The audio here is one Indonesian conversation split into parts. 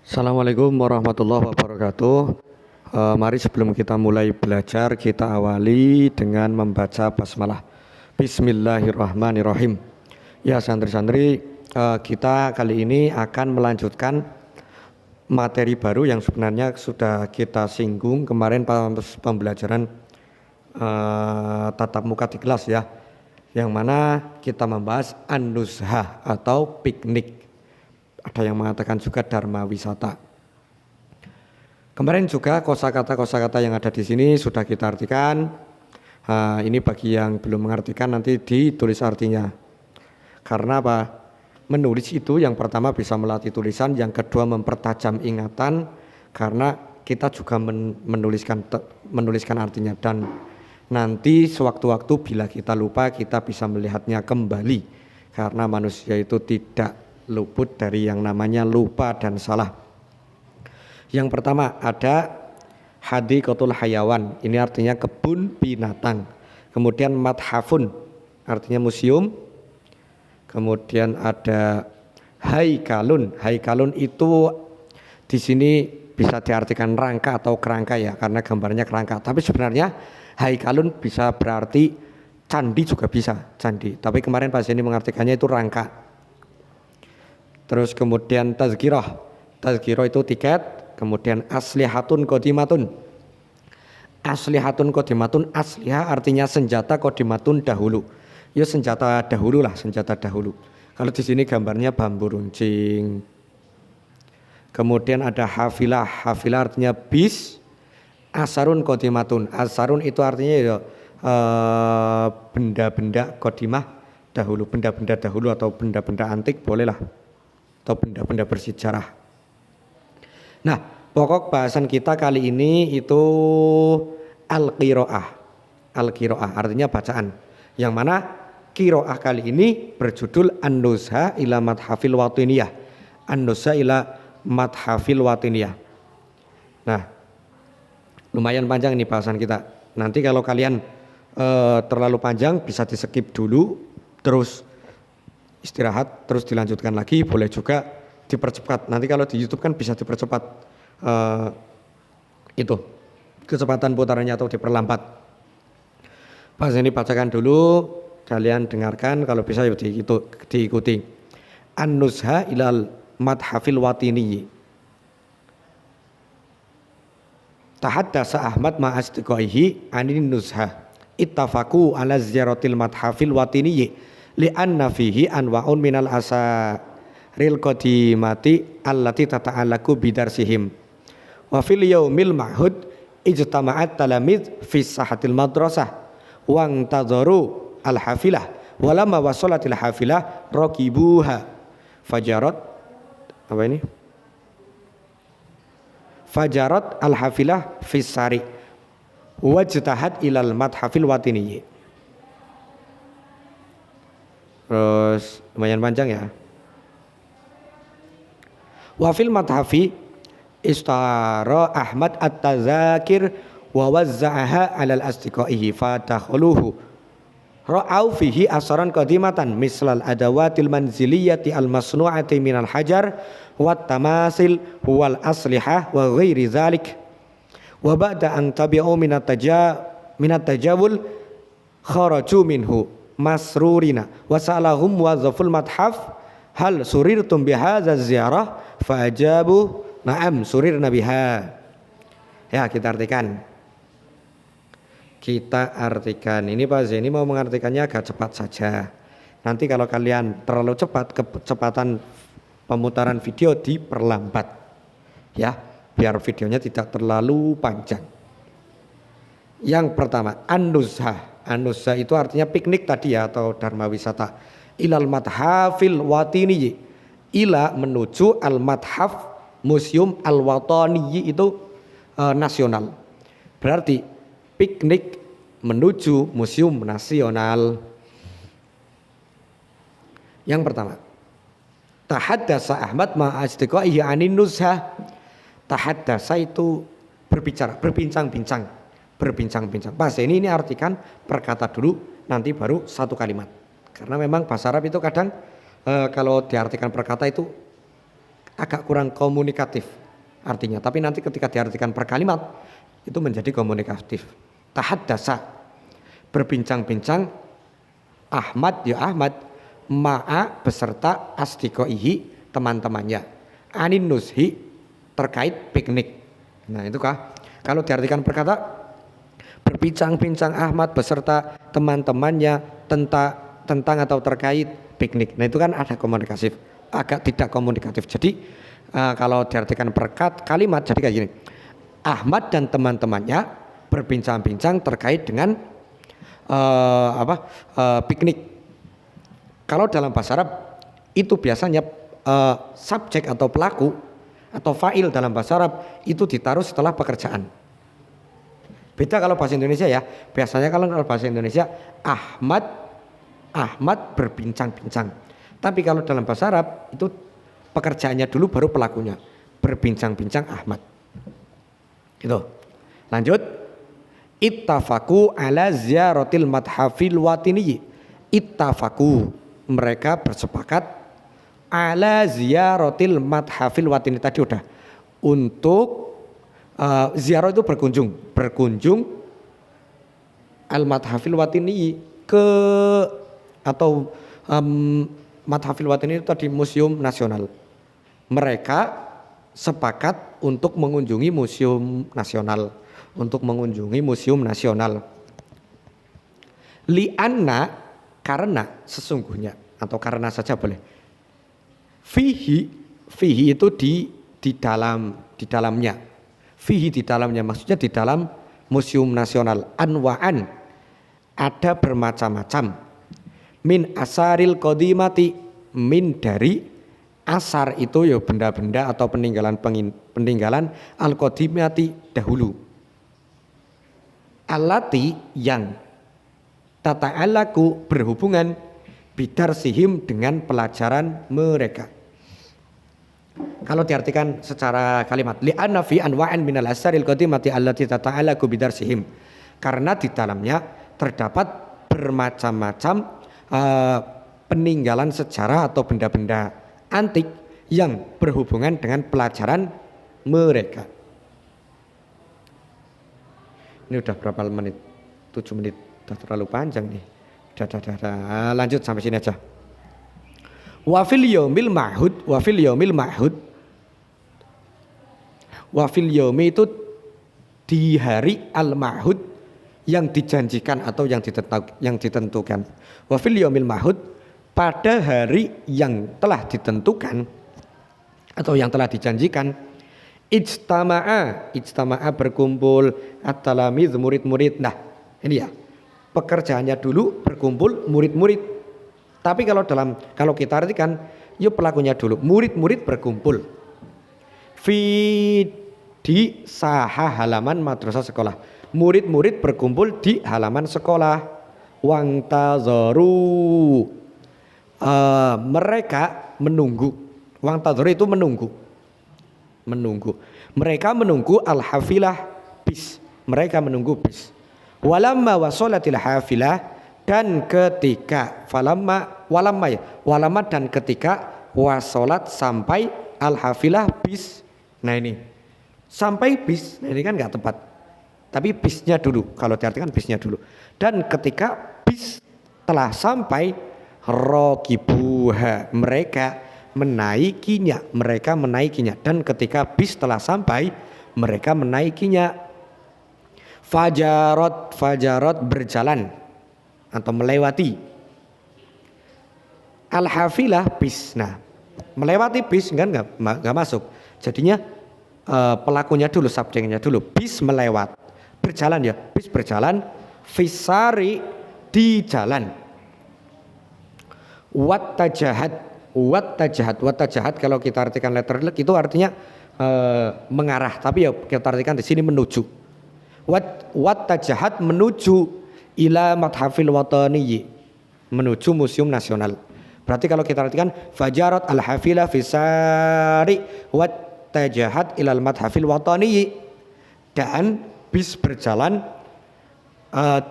Assalamualaikum warahmatullahi wabarakatuh. Mari sebelum kita mulai belajar, kita awali dengan membaca basmalah. Bismillahirrahmanirrahim. Ya santri-santri, kita kali ini akan melanjutkan materi baru yang sebenarnya sudah kita singgung kemarin pas pembelajaran tatap muka di kelas ya. Yang mana kita membahas an-nuzhah atau piknik. Ada yang mengatakan juga dharma wisata. Kemarin juga kosakata yang ada di sini sudah kita artikan. Ini bagi yang belum mengartikan nanti ditulis artinya. Karena apa? Menulis itu yang pertama bisa melatih tulisan, yang kedua mempertajam ingatan. Karena kita juga menuliskan artinya, dan nanti sewaktu-waktu bila kita lupa kita bisa melihatnya kembali. Karena manusia itu tidak luput dari yang namanya lupa dan salah. Yang pertama ada hadiqatul hayawan, ini artinya kebun binatang. Kemudian mathafun, artinya museum. Kemudian ada haikalun, haikalun itu di sini bisa diartikan rangka atau kerangka ya, karena gambarnya kerangka. Tapi sebenarnya haikalun bisa berarti candi juga bisa, candi. Tapi kemarin Pak Zeni mengartikannya itu rangka. Terus kemudian tazkirah, tazkirah itu tiket. Kemudian aslihatun qodimatun, aslihatun qodimatun, asliha artinya senjata, qodimatun dahulu. Ya senjata dahulu lah, senjata dahulu. Kalau di sini gambarnya bambu runcing. Kemudian ada hafilah, hafilah artinya bis. Asarun qodimatun, asarun itu artinya ya benda-benda qodimah dahulu, benda-benda dahulu atau benda-benda antik bolehlah, atau benda-benda bersejarah. Nah, pokok bahasan kita kali ini itu al-qiraah. Al-qiraah artinya bacaan. Yang mana qiraah kali ini berjudul An-Nuzhah ila Madhafil Watiniyah. An-Nuzhah ila Madhafil Watiniyah. Nah, lumayan panjang ini bahasan kita. Nanti kalau kalian terlalu panjang bisa di-skip dulu, terus istirahat, terus dilanjutkan lagi, boleh juga dipercepat. Nanti kalau di YouTube kan bisa dipercepat itu kecepatan putarannya atau diperlambat. Pas ini bacakan dulu, kalian dengarkan, kalau bisa ya diikuti. An-Nuzhah ilal Madhafil Watini. Tahaddasa Ahmad ma'asdiqaihi anin nuzhah. Ittafaku ala ziyaratil Madhafil Watini li'anna fihi anwa'un minal asaril qadimati allati tata'alaku bidarsihim wa fil yaumil ma'hud ijtama'at talamid fi sahatil madrasah wang tadharu al hafilah walamma wasalatil hafilah raqibuha fajarat apa ini fajarat al hafilah fi sari wajtahat ilal madhafil watini. Terus lumayan panjang ya. Wafil madhafi istara Ahmad at-tazakir wa wazza'aha 'alal asdiqaihi fadakhuluhu ra'au fihi asaran qadimatan mislal adawatil manziliyati al-masnu'ati minal hajar wat tamasil wal aslihah wa ghairi dzalik wa ba'da an tabi'u minat tajawul kharaju minhu masrurina wasalahum wazaful madhaf hal surirtum bihadza ziyarah faajabu na'am surirna biha. Ya, kita artikan ini Pak Zeni mau mengartikannya agak cepat saja. Nanti kalau kalian terlalu cepat, kecepatan pemutaran video diperlambat ya, biar videonya tidak terlalu panjang. Yang pertama an-nuzhah. An-nuzhah itu artinya piknik tadi ya, atau dharma wisata. Ilal madhafil watini, ila menuju al madhaf museum al watani itu nasional. Berarti piknik menuju museum nasional. Yang pertama, tahaddasa Ahmad ma'asdiqaihi anin nuzhah. Tahaddasa itu berbicara, berbincang-bincang. Bahasa ini artikan perkata dulu, nanti baru satu kalimat. Karena memang bahasa Arab itu kadang kalau diartikan perkata itu agak kurang komunikatif artinya. Tapi nanti ketika diartikan per kalimat itu menjadi komunikatif. Tahaddasa, berbincang-bincang, Ahmad ya Ahmad, ma'a beserta asdiqaihi teman-temannya, anin nushi terkait piknik. Nah itu kah? Kalau diartikan perkata berbincang-bincang Ahmad beserta teman-temannya tentang atau terkait piknik. Nah itu kan ada komunikatif, agak tidak komunikatif. Jadi kalau diartikan kalimat jadi kayak gini. Ahmad dan teman-temannya berbincang-bincang terkait dengan piknik. Kalau dalam bahasa Arab itu biasanya subjek atau pelaku atau fa'il dalam bahasa Arab itu ditaruh setelah pekerjaan. Beda kalau bahasa Indonesia ya. Biasanya kalau bahasa Indonesia Ahmad berbincang-bincang. Tapi kalau dalam bahasa Arab itu pekerjaannya dulu baru pelakunya. Berbincang-bincang Ahmad. Gitu. Lanjut. Ittafaku ala ziyaratil madhafil watini. Ittafaku, mereka bersepakat ala ziyaratil madhafil watini, tadi udah untuk ziarah itu berkunjung al madhafil watini ke atau madhafil watini itu tadi museum nasional. Mereka sepakat untuk mengunjungi museum nasional, li'anna, karena sesungguhnya, atau karena saja boleh. Fihi itu di dalamnya. Fihi di dalamnya maksudnya di dalam museum nasional. Anwa'an, ada bermacam-macam. Min asaril qadimati, min dari asar itu ya benda-benda atau peninggalan al-qadimati dahulu. Allati yang tata'alaku berhubungan bidarsihim dengan pelajaran mereka. Kalau diartikan secara kalimat li'anna fi anwa'in minal asaril qadimati allati tata'alaku bidarsihim, karena di dalamnya terdapat bermacam-macam peninggalan sejarah atau benda-benda antik yang berhubungan dengan pelajaran mereka. Ini udah berapa menit? 7 menit. Udah terlalu panjang nih. Udah. Lanjut sampai sini aja. Wa fil yaumil ma'hud. Wa fil yaumi itu di hari al-ma'hud yang dijanjikan atau yang ditentukan. Wa fil yaumil ma'hud, pada hari yang telah ditentukan atau yang telah dijanjikan. Ijtama'a berkumpul at-talamiz, murid-murid. Nah ini ya, pekerjaannya dulu berkumpul murid-murid. Tapi kalau kita artikan, yuk pelakunya dulu, murid-murid berkumpul di saha halaman madrasah sekolah. Murid-murid berkumpul di halaman sekolah. Wangtazoru, mereka menunggu. Wangtazoru itu menunggu. Mereka menunggu al-hafilah, bis. Mereka menunggu bis. Walamma wasolatil hafilah, dan ketika walamma dan ketika wasolat sampai al-hafilah, bis. Nah ini sampai bis, nah ini kan nggak tepat. Tapi bisnya dulu, kalau diartikan bisnya dulu. Dan ketika bis telah sampai, rokibuha, mereka menaikinya. Dan ketika bis telah sampai, mereka menaikinya. Fajarot berjalan atau melewati. Al-hafilah, bis. Nah, melewati bis kan nggak masuk. Jadinya pelakunya dulu, subjeknya dulu. Bis melewat, berjalan ya. Bis berjalan, fisari di jalan. Wattajahat kalau kita artikan letterlek itu artinya mengarah, tapi ya kita artikan di sini menuju. Wattajahat menuju ila madhafil watani, menuju museum nasional. Berarti kalau kita artikan fajarat al-hafila fisari wattajahat ilal madhafil watani, dan bis berjalan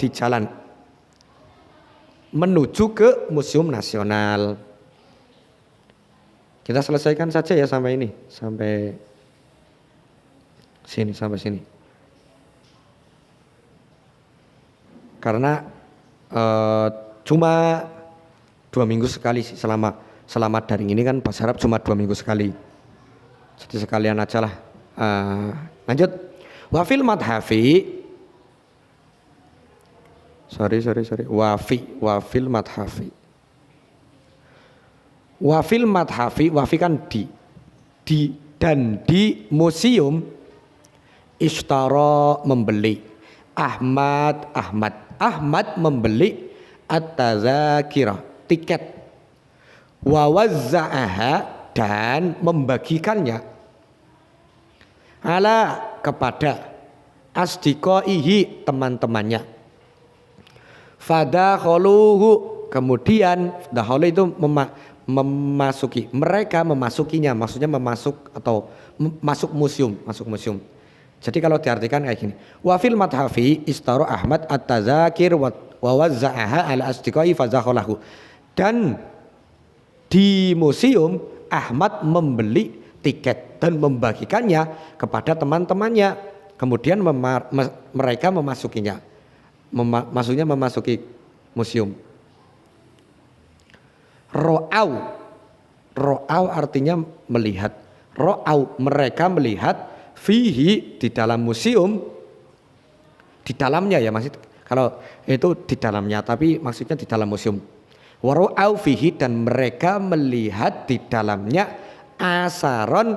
di jalan menuju ke museum nasional. Kita selesaikan saja ya sampai ini, sampai sini. Karena cuma 2 minggu sekali sih selama daring ini kan bahasa Arab cuma 2 minggu sekali. Jadi sekalian aja lah. Lanjut. Wafil madhafi. Sorry. Wafil madhafi. Wafil madhafi, wafi kan di dan di museum ishtara membeli. Ahmad membeli at-tazakirah, tiket. Wa wazza'aha dan membagikannya ala kepada asdiqaihi teman-temannya. Fadakhuluhu kemudian dahulu itu memasuki, mereka memasukinya, maksudnya masuk museum. Jadi kalau diartikan kayak gini, wa fil madhafi istaro Ahmad at-tazakir wa wazza'aha ala asdiqai fazakhalahu. Dan di museum Ahmad membeli tiket dan membagikannya kepada teman-temannya. Kemudian mereka memasukinya. Maksudnya memasuki museum. Ro'au artinya melihat. Ro'au mereka melihat fihi di dalam museum, di dalamnya ya maksud, kalau itu di dalamnya tapi maksudnya di dalam museum. Waro'au fihi dan mereka melihat di dalamnya asaron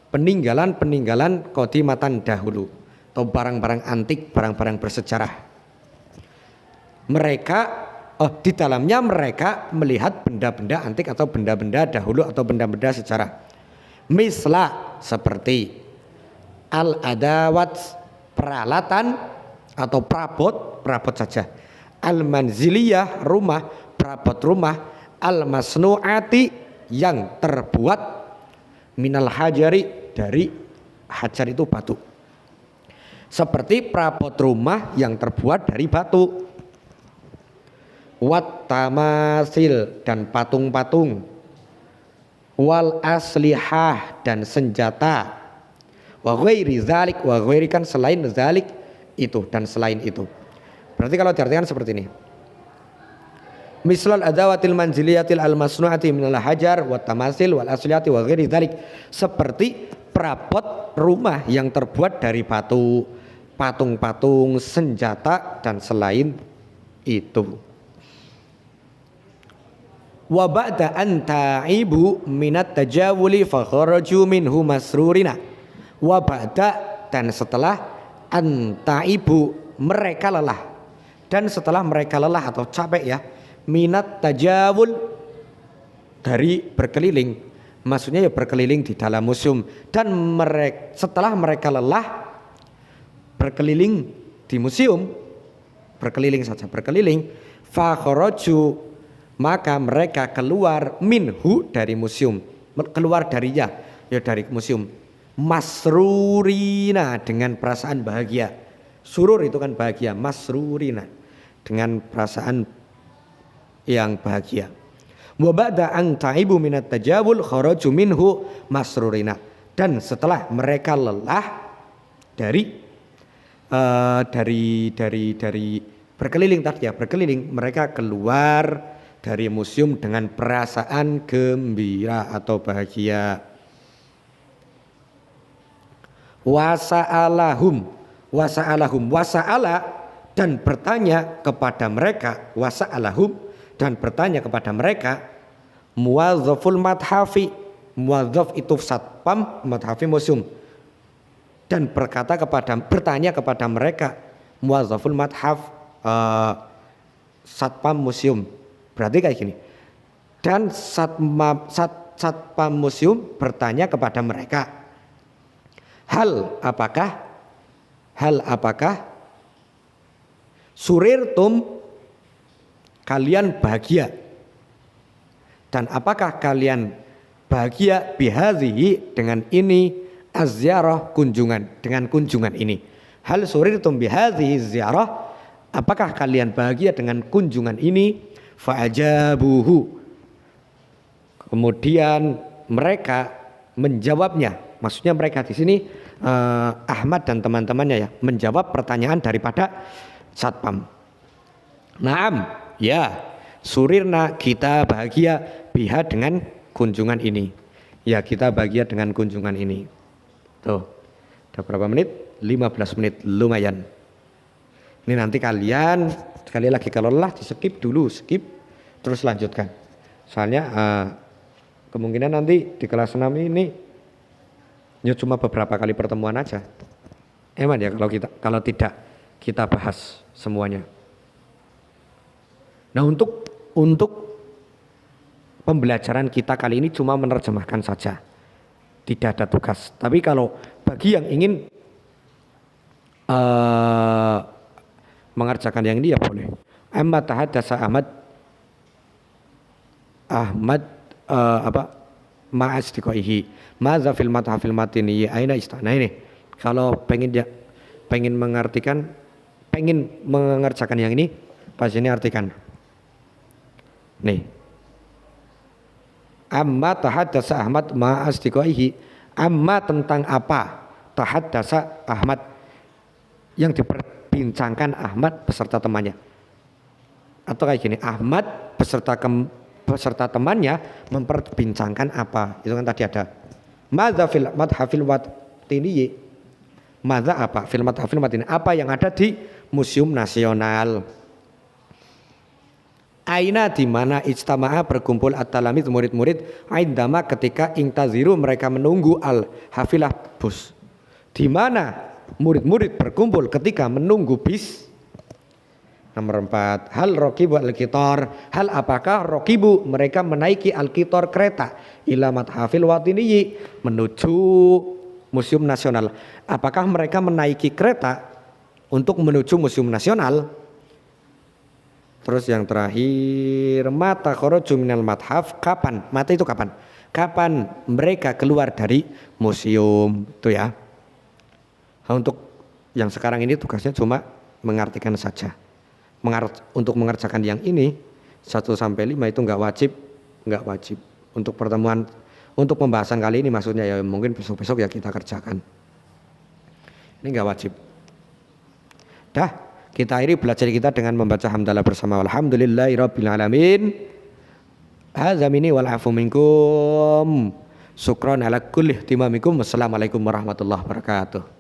peninggalan qadimatan dahulu atau barang-barang antik, barang-barang bersejarah. Di dalamnya mereka melihat benda-benda antik atau benda-benda dahulu atau benda-benda sejarah. Misla seperti al-adawat peralatan atau perabot saja. Al-manziliyah rumah, perabot rumah. Al-masnu'ati yang terbuat minal hajari dari hajar itu batu. Seperti perabot rumah yang terbuat dari batu. Wat tamasil dan patung-patung. Wal aslihah dan senjata. Wa ghairi zalik, wa ghairi kan selain zalik itu dan selain itu. Berarti kalau diartikan seperti ini. Mislal adawatil manziliyatil al-masnu'ati minal hajar wa tamasil wal aslihati wa ghairi zalik. Seperti perabot rumah yang terbuat dari batu, patung-patung, senjata dan selain itu. Wa ba'da an ta'ibu minat tajawuli fa kharaju minhu masrurina. Wa ba'da dan setelah an ta'ibu mereka lelah, dan setelah mereka lelah atau capek ya, minat tajawul dari berkeliling, maksudnya ya berkeliling di dalam museum, dan setelah mereka lelah berkeliling di museum, berkeliling fa kharaju maka mereka keluar minhu dari museum, keluar darinya ya dari museum, masrurina dengan perasaan bahagia. Surur itu kan bahagia, masrurina dengan perasaan yang bahagia. Wa ba'da an ta'ibu minat tajawul kharaju minhu masrurina, dan setelah mereka lelah dari berkeliling tadi ya, berkeliling, mereka keluar dari museum dengan perasaan gembira atau bahagia. Wasa'ala dan bertanya kepada mereka, wasa'alahum dan bertanya kepada mereka, muwazzaful madhafi, muwazzaf itu satpam, madhafi museum, dan bertanya kepada mereka, muwazzaful madhaf, satpam museum. Berarti kayak gini. Dan satpam museum bertanya kepada mereka, hal apakah surirtum kalian bahagia, dan apakah kalian bahagia bihadhihi dengan ini az-ziyarah dengan kunjungan ini. Hal surirtum bihadhihi ziyarah, apakah kalian bahagia dengan kunjungan ini? Fa'ajabuhu, kemudian mereka menjawabnya. Maksudnya mereka di sini Ahmad dan teman-temannya ya, menjawab pertanyaan daripada satpam. Naam, ya, surirna, kita bahagia biha dengan kunjungan ini. Ya, kita bahagia dengan kunjungan ini. Tuh, udah berapa menit? 15 menit, lumayan. Ini nanti kalian sekali lagi kalau lelah di skip dulu, skip terus lanjutkan. Soalnya kemungkinan nanti di kelas 6 ini ya cuma beberapa kali pertemuan aja. Emang ya kalau tidak kita bahas semuanya. Nah, untuk pembelajaran kita kali ini cuma menerjemahkan saja. Tidak ada tugas. Tapi kalau bagi yang ingin mengerjakan yang ini ya boleh. Ahmad tahaddatsa Ahmad ma'as dikoihi maza fil mathafil matini aina istana ini. Kalau pengen mengartikan, pengen mengerjakan yang ini, pas ini artikan nih, amma tahaddatsa Ahmad ma'as dikoihi, amma tentang apa tahaddatsa Ahmad yang diperbincangkan Ahmad beserta temannya. Atau kayak gini, Ahmad beserta temannya memperbincangkan apa? Itu kan tadi ada madza fil madhafil watini. Madza apa? Fil madhafil watini. Apa yang ada di Museum Nasional? Aina di mana ijtama'a berkumpul at-talamid murid-murid aindama ketika ingtaziru mereka menunggu al-hafilah bus. Di mana murid-murid berkumpul ketika menunggu bis. Nomor 4, hal rokibu al-kitor, hal apakah rokibu mereka menaiki al-kitor kereta ila mathafil watiniyi menuju Museum Nasional. Apakah mereka menaiki kereta untuk menuju Museum Nasional? Terus yang terakhir, mata kharaju minal mathaf, kapan? Mata itu kapan? Kapan mereka keluar dari museum itu ya. Nah, untuk yang sekarang ini tugasnya cuma mengartikan saja. Untuk mengerjakan yang ini 1 sampai 5 itu enggak wajib. Untuk pertemuan, untuk pembahasan kali ini maksudnya ya mungkin besok-besok ya kita kerjakan. Ini enggak wajib. Dah, kita akhiri belajar kita dengan membaca hamdalah bersama. Alhamdulillahirabbil alamin. Hadza minni wal afu minkum. Syukran ala kulli ihtimamikum. Wassalamualaikum warahmatullahi wabarakatuh.